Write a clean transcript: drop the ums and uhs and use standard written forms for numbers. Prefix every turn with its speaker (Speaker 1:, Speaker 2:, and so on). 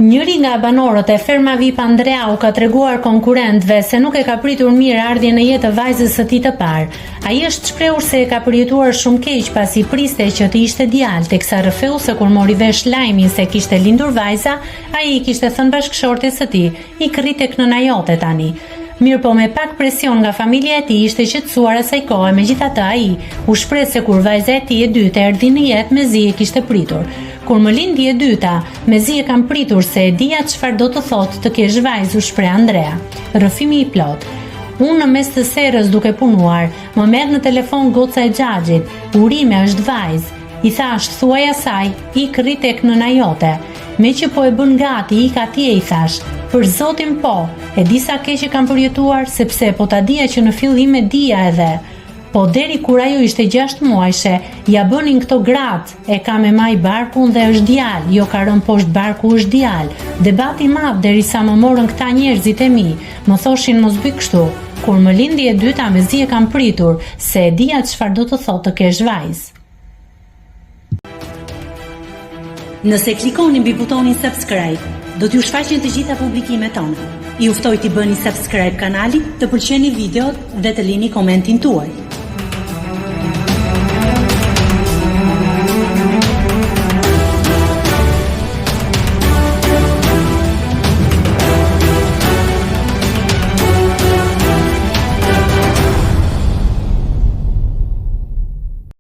Speaker 1: Njëri nga banorët e ferma VIP Andreau ka treguar konkurrentëve se nuk e ka pritur mirë ardhjen në jetë të vajzës së tij të parë. Ai është shprehur se e ka përjetuar shumë keq pasi priste që të ishte djalë, teksa rrëfeu se kur mori vesh lajmin se kishte lindur vajza, ai i kishte thënë bashkëshortes së tij, "Ik rri tek nëna jote tani." Mirë po me pak presion nga familja e tij ishte qetësuar asaj kohe, megjithatë ai u shpreh se kur vajza e tij e dytë erdhi në jetë mezi e kishte pritur. Kur më lindi e dyta, mezi e kam pritur se e dija çfarë do të thotë të kesh vajzë, u shpreh Andrea. Rrëfimi i plot. Unë në mes të serës duke punuar, më merr në telefon goca e xhaxhit, Urime është vajzë. I thash, thuaj asaj, ik rri tek nëna jote. Me që po e bën gati, ik atje, i thash. Për zotin po, e di sa keq e kam përjetuar, sepse po ta dija që në fillim e dija edhe. Po deri kur ajo ishte 6 muajshe, ja bënin këto gratë, e ka me maj barkun dhe është djalë, jo ka rënë poshtë barku është djalë. Debati madh derisa më morën këta njerëzit e mi, më thoshin mos bëj kështu. Kur më lindi e dyta mezi e kam pritur, se e dija çfarë do të thotë të kesh vajzë.
Speaker 2: Nëse klikoni mbi butonin subscribe, do t'ju shfaqen të gjitha publikimet tona. Ju ftoj t'i bëni subscribe kanalit, të pëlqeni videot dhe të lini komentin tuaj.